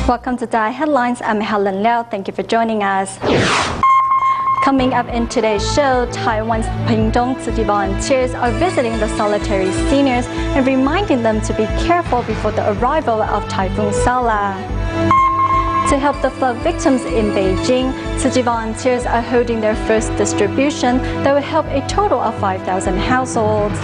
Welcome to DaAi Headlines. I'm Helen Liao. Thank you for joining us. Coming up in today's show, Taiwan's Pingtung Tzu volunteers are visiting the solitary seniors and reminding them to be careful before the arrival of Typhoon Sala. To help the flood victims in Beijing, Tzu volunteers are holding their first distribution that will help a total of 5,000 households.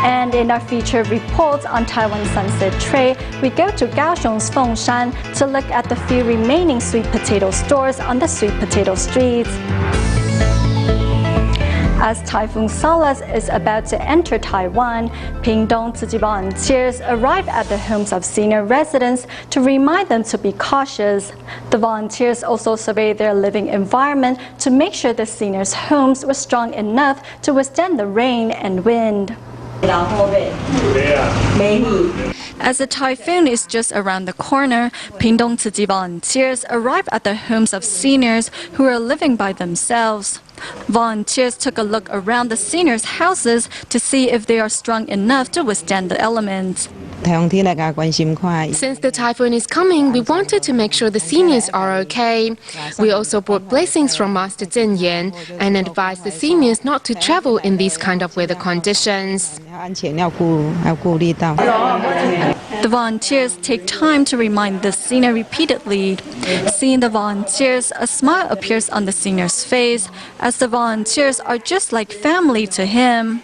And in our featured reports on Taiwan's sunset trade, we go to Kaohsiung's Fengshan to look at the few remaining sweet potato stores on the sweet potato streets. As Typhoon Salas is about to enter Taiwan, Pingtung Tzu volunteers arrive at the homes of senior residents to remind them to be cautious. The volunteers also survey their living environment to make sure the seniors' homes were strong enough to withstand the rain and wind. As the typhoon is just around the corner, Pingtung Tzu volunteers arrive at the homes of seniors who are living by themselves. Volunteers took a look around the seniors' houses to see if they are strong enough to withstand the elements. Since the typhoon is coming, we wanted to make sure the seniors are okay. We also brought blessings from Master Zhen Yan and advised the seniors not to travel in these kind of weather conditions. The volunteers take time to remind the senior repeatedly. Seeing the volunteers, a smile appears on the senior's face, as the volunteers are just like family to him.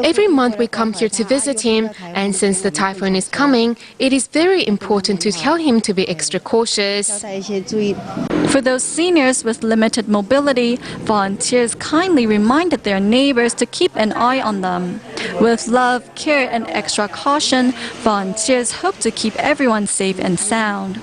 Every month we come here to visit him, and since the typhoon is coming, it is very important to tell him to be extra cautious. For those seniors with limited mobility, volunteers kindly reminded their neighbors to keep an eye on them. With love, care, and extra caution, volunteers hope to keep everyone safe and sound.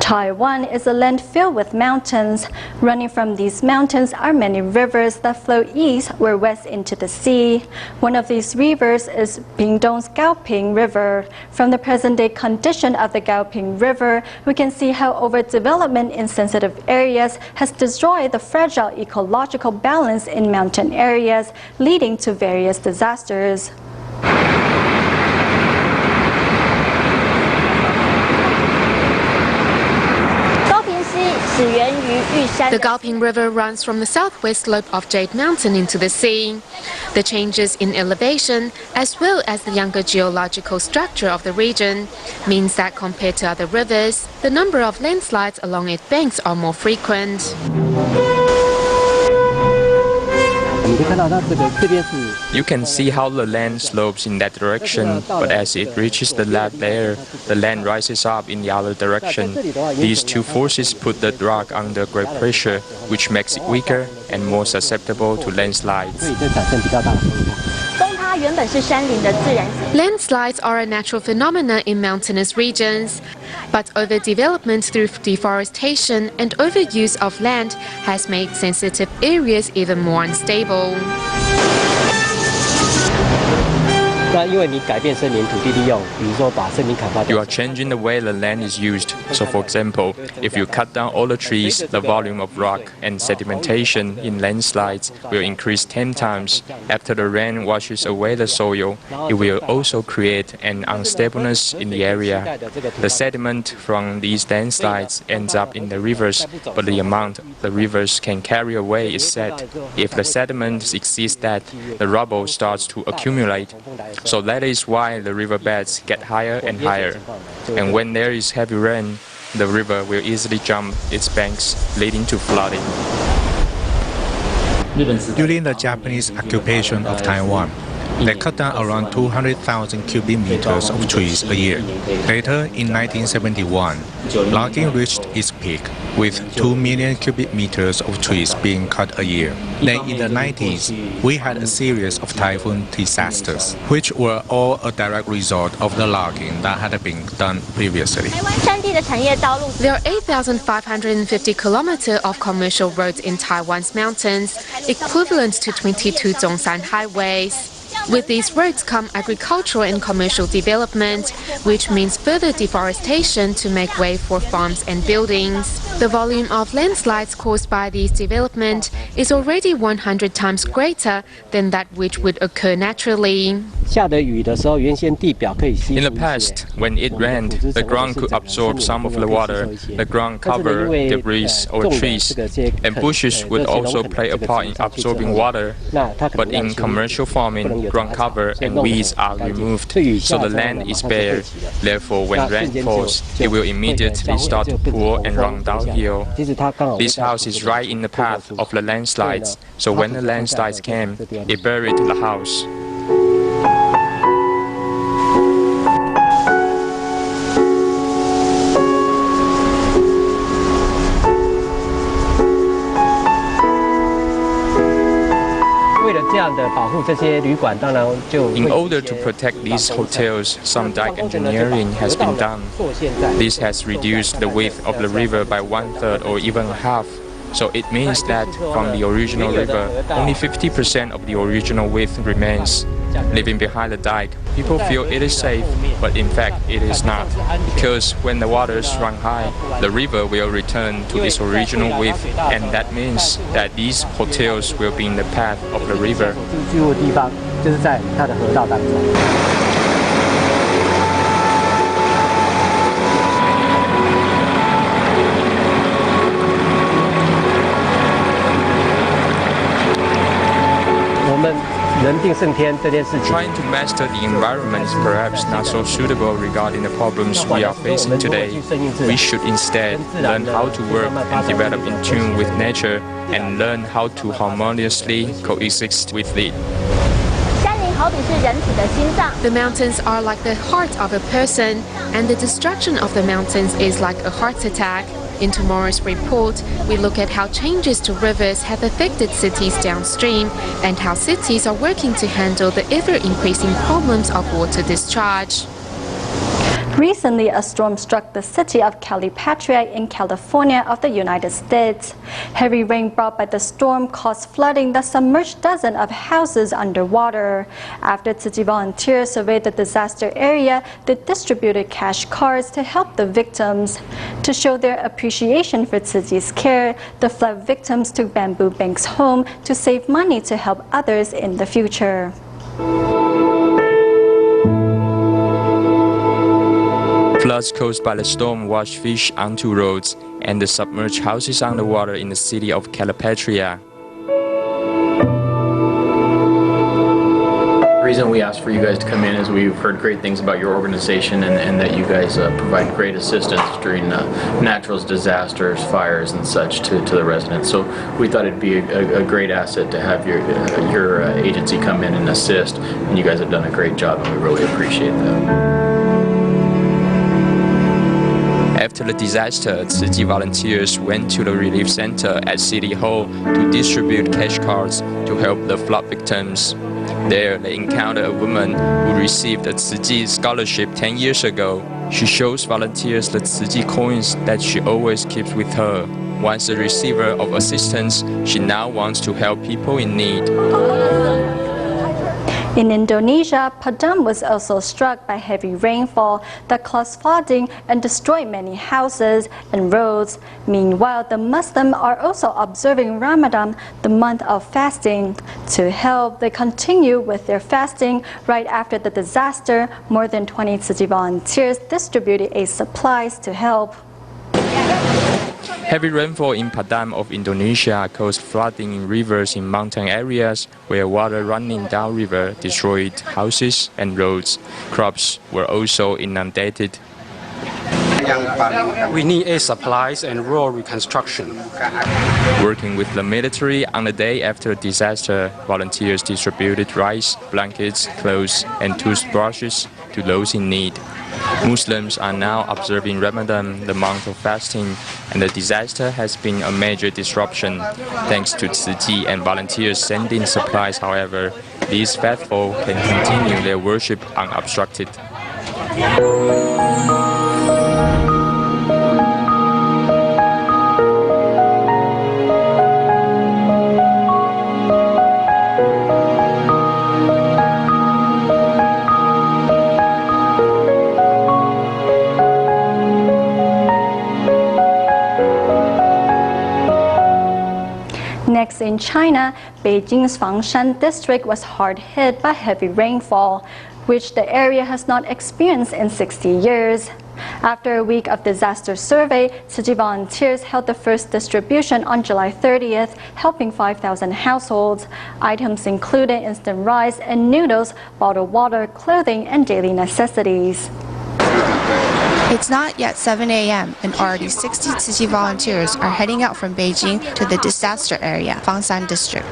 Taiwan is a land filled with mountains. Running from these mountains are many rivers that flow east or west into the sea. One of these rivers is Pingtung's Gaoping River. From the present-day condition of the Gaoping River, we can see how overdevelopment in sensitive areas has destroyed the fragile ecological balance in mountain areas, leading to various disasters. The Gaoping River runs from the southwest slope of Jade Mountain into the sea. The changes in elevation, as well as the younger geological structure of the region, means that compared to other rivers, the number of landslides along its banks are more frequent. You can see how the land slopes in that direction, but as it reaches the flat layer, the land rises up in the other direction. These two forces put the rock under great pressure, which makes it weaker and more susceptible to landslides. Landslides are a natural phenomenon in mountainous regions, but overdevelopment through deforestation and overuse of land has made sensitive areas even more unstable. You are changing the way the land is used. So for example, if you cut down all the trees, the volume of rock and sedimentation in landslides will increase 10 times. After the rain washes away the soil, it will also create an unstableness in the area. The sediment from these landslides ends up in the rivers, but the amount the rivers can carry away is set. If the sediment exceeds that, the rubble starts to accumulate. So that is why the riverbeds get higher and higher. And when there is heavy rain, the river will easily jump its banks, leading to flooding. During the Japanese occupation of Taiwan, they cut down around 200,000 cubic meters of trees a year. Later, in 1971, logging reached its peak, with 2 million cubic meters of trees being cut a year. Then in the 90s, we had a series of typhoon disasters, which were all a direct result of the logging that had been done previously. There are 8,550 kilometers of commercial roads in Taiwan's mountains, equivalent to 22 Zhongshan highways. With these roads come agricultural and commercial development, which means further deforestation to make way for farms and buildings. The volume of landslides caused by these development is already 100 times greater than that which would occur naturally. In the past, when it rained, the ground could absorb some of the water. The ground covered debris or trees, and bushes would also play a part in absorbing water. But in commercial farming, ground cover and weeds are removed, so the land is bare. Therefore, when rain falls, it will immediately start to pour and run downhill. This house is right in the path of the landslides, so when the landslides came, it buried the house. In order to protect these hotels, some dike engineering has been done. This has reduced the width of the river by 1/3 or even half. So it means that from the original river, only 50% of the original width remains. Living behind the dike, people feel it is safe, but in fact it is not. Because when the waters run high, the river will return to its original width, and that means that these hotels will be in the path of the river. Trying to master the environment is perhaps not so suitable regarding the problems we are facing today. We should instead learn how to work and develop in tune with nature and learn how to harmoniously coexist with it. The mountains are like the heart of a person, and the destruction of the mountains is like a heart attack. In tomorrow's report, we look at how changes to rivers have affected cities downstream and how cities are working to handle the ever-increasing problems of water discharge. Recently, a storm struck the city of Calipatria in California of the United States. Heavy rain brought by the storm caused flooding that submerged dozens of houses underwater. After Tzu Chi volunteers surveyed the disaster area, they distributed cash cards to help the victims. To show their appreciation for Tzu Chi's care, the flood victims took bamboo banks home to save money to help others in the future. Floods caused by the storm washed fish onto roads and the submerged houses underwater in the city of Calipatria. The reason we asked for you guys to come in is we've heard great things about your organization and that you guys provide great assistance during natural disasters, fires, and such to the residents. So we thought it'd be a great asset to have your agency come in and assist, and you guys have done a great job, and we really appreciate that. After the disaster, Tzu Chi volunteers went to the relief center at City Hall to distribute cash cards to help the flood victims. There, they encountered a woman who received a Tzu Chi scholarship 10 years ago. She shows volunteers the Tzu Chi coins that she always keeps with her. Once a receiver of assistance, she now wants to help people in need. In Indonesia, Padang was also struck by heavy rainfall that caused flooding and destroyed many houses and roads. Meanwhile, the Muslims are also observing Ramadan, the month of fasting. To help, they continue with their fasting. Right after the disaster, more than 20 Tzu Chi volunteers distributed aid supplies to help. Heavy rainfall in Padang of Indonesia caused flooding in rivers in mountain areas where water running downriver destroyed houses and roads. Crops were also inundated. We need aid supplies and rural reconstruction. Working with the military on the day after the disaster, volunteers distributed rice, blankets, clothes, and toothbrushes to those in need. Muslims are now observing Ramadan, the month of fasting, and the disaster has been a major disruption. Thanks to Tzu Chi and volunteers sending supplies, however, these faithful can continue their worship unobstructed. Next in China, Beijing's Fangshan district was hard hit by heavy rainfall, which the area has not experienced in 60 years. After a week of disaster survey, Tzu Chi volunteers held the first distribution on July 30th, helping 5,000 households. Items included instant rice and noodles, bottled water, clothing, and daily necessities. It's not yet 7 a.m. and already 60 Tzu Chi volunteers are heading out from Beijing to the disaster area, Fangshan district.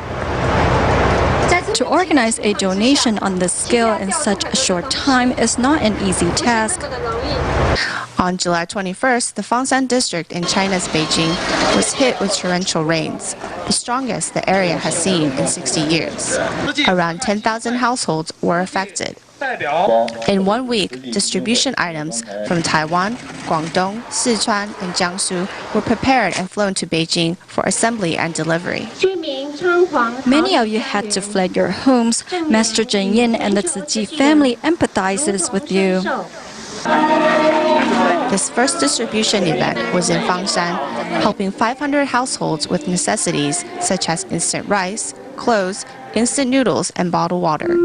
To organize a donation on this scale in such a short time is not an easy task. On July 21st, the Fangshan district in China's Beijing was hit with torrential rains, the strongest the area has seen in 60 years. Around 10,000 households were affected. In 1 week, distribution items from Taiwan, Guangdong, Sichuan, and Jiangsu were prepared and flown to Beijing for assembly and delivery. Many of you had to flee your homes. Master Zhen Yin and the Tzu Chi family empathizes with you. This first distribution event was in Fangshan, helping 500 households with necessities such as instant rice, clothes, instant noodles, and bottled water.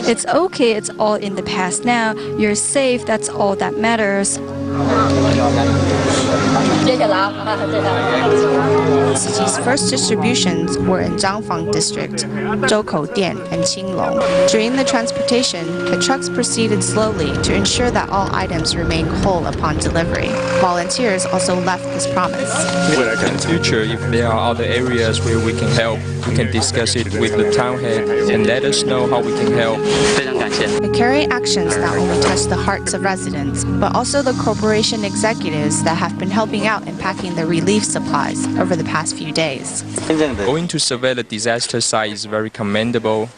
It's okay, it's all in the past now. You're safe, that's all that matters. Tzu Chi's first distributions were in Zhangfang district, Zhoukou Dian, and Qinglong. During the transportation, the trucks proceeded slowly to ensure that all items remained whole upon delivery. Volunteers also left this promise. In the future, if there are other areas where we can help, we can discuss it with the town head and let us know how we can help. The caring actions not only touch the hearts of residents, but also the corporation executives that have been helping out in packing the relief supplies over the past few days. Going to survey the disaster site is very commendable.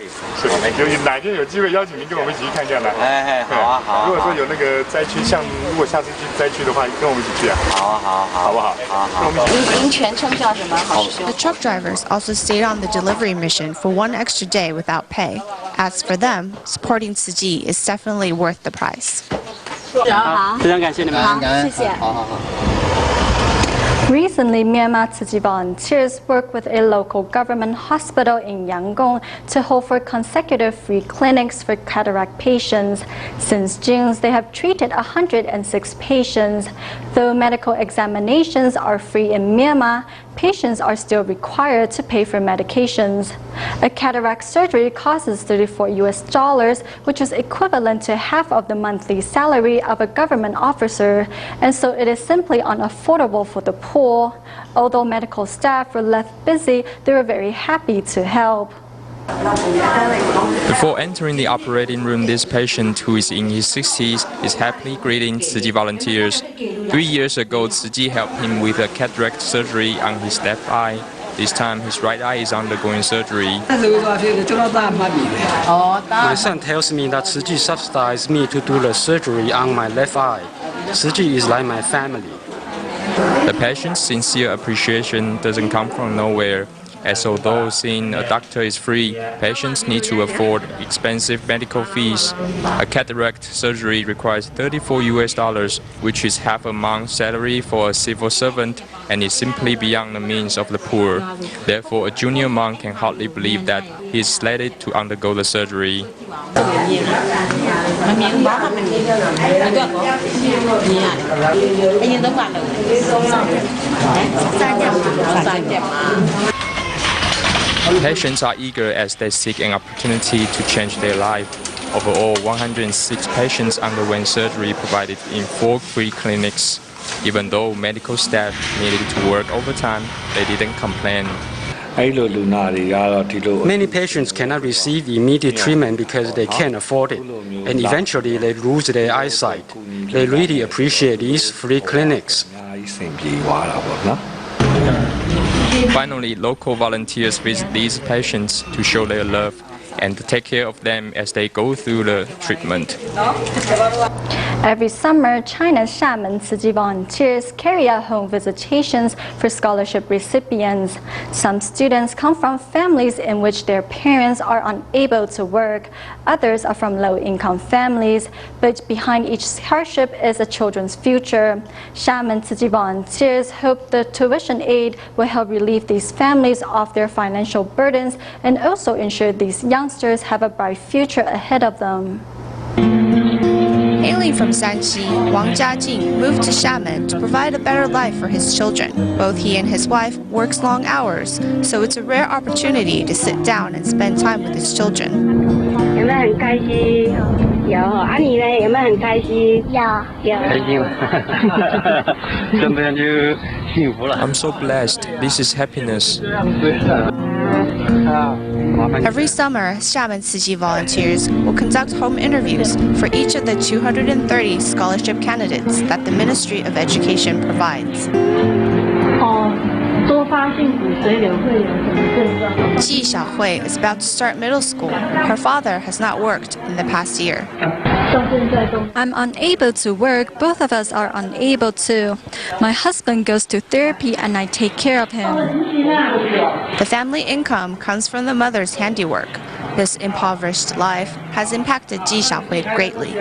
The truck drivers also stayed on the delivery mission for 1 extra day without pay. As for them, supporting Tzu Chi is definitely worth the price. Recently, Myanmar Tzu Chi volunteers worked with a local government hospital in Yangon to hold for consecutive free clinics for cataract patients. Since June, they have treated 106 patients. Though medical examinations are free in Myanmar, patients are still required to pay for medications. A cataract surgery costs $34, which is equivalent to half of the monthly salary of a government officer, and so it is simply unaffordable for the poor. Although medical staff were left busy, they were very happy to help. Before entering the operating room, this patient, who is in his 60s, is happily greeting Tzu Chi volunteers. 3 years ago, Tzu Chi helped him with a cataract surgery on his left eye. This time, his right eye is undergoing surgery. My son tells me that Tzu Chi subsidized me to do the surgery on my left eye. Tzu Chi is like my family. The patient's sincere appreciation doesn't come from nowhere, as although seeing a doctor is free, patients need to afford expensive medical fees. A cataract surgery requires $34, which is half a month's salary for a civil servant, and is simply beyond the means of the poor. Therefore, a junior monk can hardly believe that he is slated to undergo the surgery. Patients are eager as they seek an opportunity to change their life. Overall, 106 patients underwent surgery provided in 4 free clinics. Even though medical staff needed to work overtime, they didn't complain. Many patients cannot receive immediate treatment because they can't afford it, and eventually they lose their eyesight. They really appreciate these free clinics. Finally, local volunteers visit these patients to show their love. and take care of them as they go through the treatment. Every summer, China's Xiamen Tzu volunteers carry out home visitations for scholarship recipients. Some students come from families in which their parents are unable to work. Others are from low-income families, but behind each hardship is a children's future. Xiamen Tzu volunteers hope the tuition aid will help relieve these families of their financial burdens and also ensure these youngsters have a bright future ahead of them. Hailing from Shanxi, Wang Jiajing moved to Xiamen to provide a better life for his children. Both he and his wife works long hours, so it's a rare opportunity to sit down and spend time with his children. I'm so blessed. This is happiness. Every summer, Xiamen Tzu volunteers will conduct home interviews for each of the 230 scholarship candidates that the Ministry of Education provides. Ji Xiaohui is about to start middle school. Her father has not worked in the past year. I'm unable to work. Both of us are unable to. My husband goes to therapy and I take care of him. The family income comes from the mother's handiwork. This impoverished life has impacted Ji Xiaohui greatly.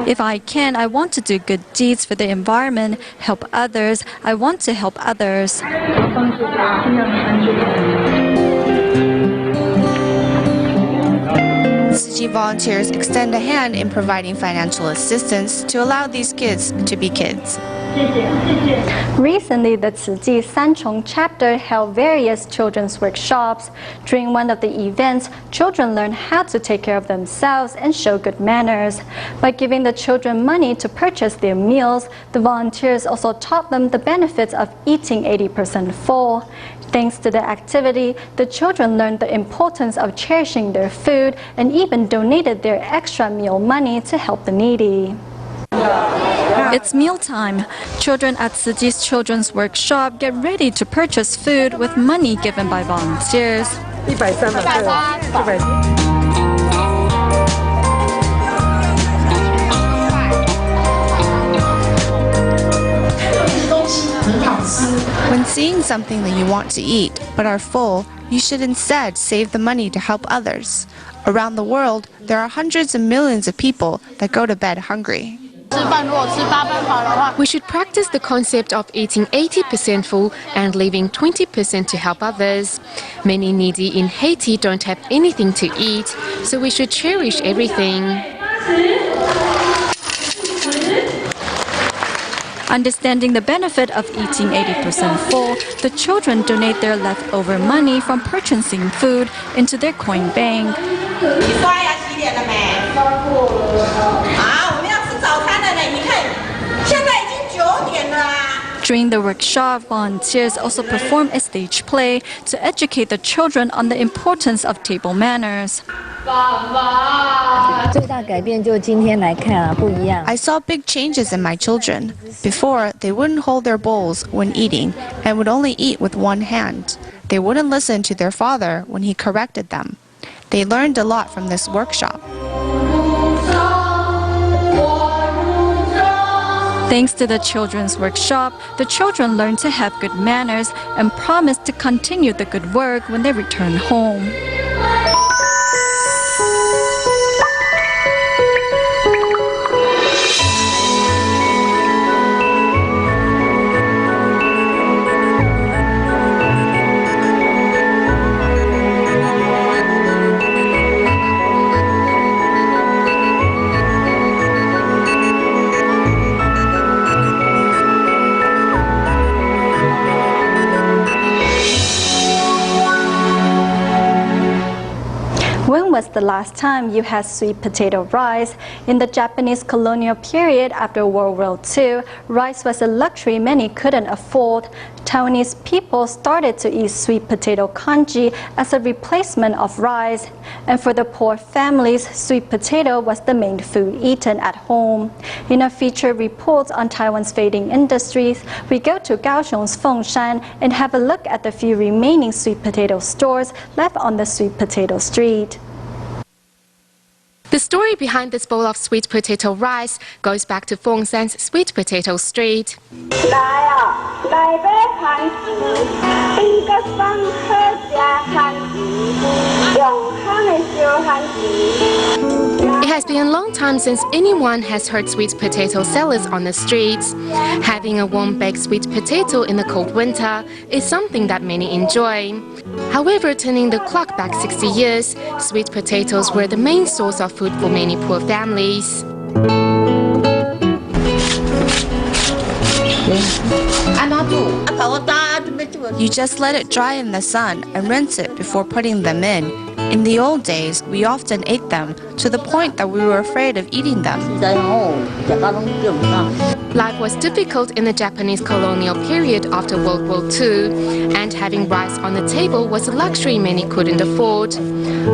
If I can, I want to do good deeds for the environment, help others. I want to help others. Tzu volunteers extend a hand in providing financial assistance to allow these kids to be kids. Recently, the Tzu Sanchong chapter held various children's workshops. During one of the events, children learned how to take care of themselves and show good manners. By giving the children money to purchase their meals, the volunteers also taught them the benefits of eating 80% full. Thanks to the activity, the children learned the importance of cherishing their food and even donated their extra meal money to help the needy. It's mealtime. Children at Tzuji's children's workshop get ready to purchase food with money given by volunteers. When seeing something that you want to eat but are full, you should instead save the money to help others. Around the world, there are hundreds of millions of people that go to bed hungry. We should practice the concept of eating 80% full and leaving 20% to help others. Many needy in Haiti don't have anything to eat, so we should cherish everything. Understanding the benefit of eating 80% full, the children donate their leftover money from purchasing food into their coin bank. During the workshop, volunteers also perform a stage play to educate the children on the importance of table manners. I saw big changes in my children. Before, they wouldn't hold their bowls when eating and would only eat with one hand. They wouldn't listen to their father when he corrected them. They learned a lot from this workshop. Thanks to the children's workshop, the children learn to have good manners and promise to continue the good work when they return home. was the last time you had sweet potato rice? In the Japanese colonial period after World War II, rice was a luxury many couldn't afford. Taiwanese people started to eat sweet potato congee as a replacement of rice. And for the poor families, sweet potato was the main food eaten at home. In a feature report on Taiwan's fading industries, we go to Kaohsiung's Fengshan and have a look at the few remaining sweet potato stores left on the sweet potato street. The story behind this bowl of sweet potato rice goes back to Fengshan's sweet potato street. It has been a long time since anyone has heard sweet potato sellers on the streets. Having a warm baked sweet potato in the cold winter is something that many enjoy. However, turning the clock back 60 years, sweet potatoes were the main source of food for many poor families. You just let it dry in the sun and rinse it before putting them in. In the old days, we often ate them to the point that we were afraid of eating them. Life was difficult in the Japanese colonial period after World War II, and having rice on the table was a luxury many couldn't afford.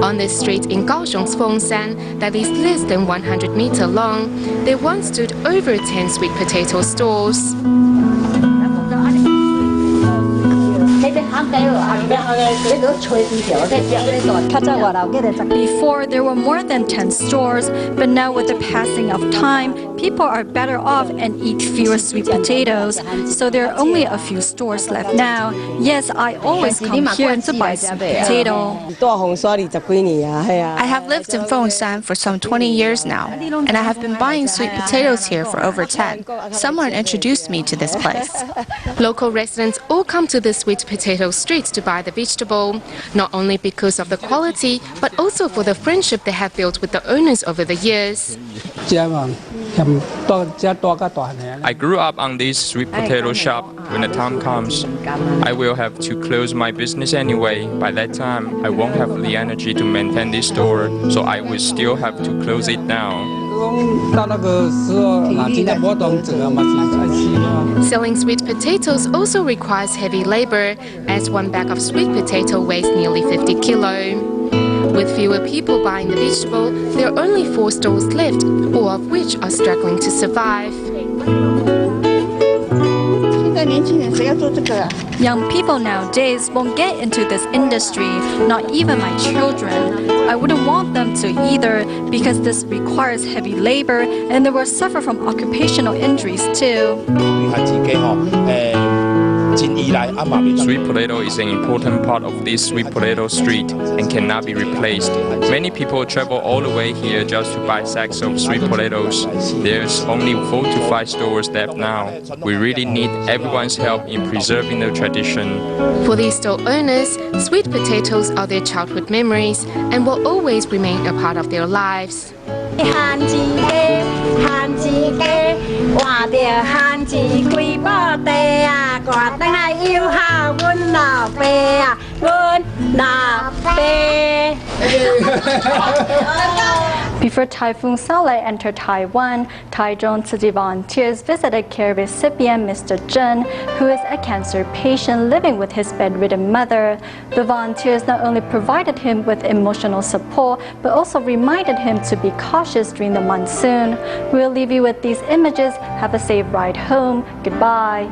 On this street in Kaohsiung's Fengshan, that is less than 100 meters long, there once stood over 10 sweet potato stores. Before, there were more than 10 stores, but now with the passing of time, people are better off and eat fewer sweet potatoes, so there are only a few stores left now. Yes, I always come here to buy sweet potato. I have lived in Fengshan for some 20 years now, and I have been buying sweet potatoes here for over 10. Someone introduced me to this place. Local residents all come to the sweet potato streets to buy the vegetable, not only because of the quality, but also for the friendship they have built with the owners over the years. I grew up on this sweet potato shop. When the time comes, I will have to close my business anyway. By that time, I won't have the energy to maintain this store, so I will still have to close it down. Selling sweet potatoes also requires heavy labor, as one bag of sweet potato weighs nearly 50 kilo. With fewer people buying the vegetable, there are only 4 stores left, all of which are struggling to survive. Young people nowadays won't get into this industry, not even my children. I wouldn't want them to either, because this requires heavy labor and they will suffer from occupational injuries too. Sweet potato is an important part of this sweet potato street and cannot be replaced. Many people travel all the way here just to buy sacks of sweet potatoes. There's only 4 to 5 stores left now. We really need everyone's help in preserving the tradition. For these store owners, sweet potatoes are their childhood memories and will always remain a part of their lives. Before Typhoon Salai entered Taiwan, Taichung Tzu Chi volunteers visited care recipient Mr. Zhen, who is a cancer patient living with his bedridden mother. The volunteers not only provided him with emotional support, but also reminded him to be cautious during the monsoon. We'll leave you with these images. Have a safe ride home. Goodbye.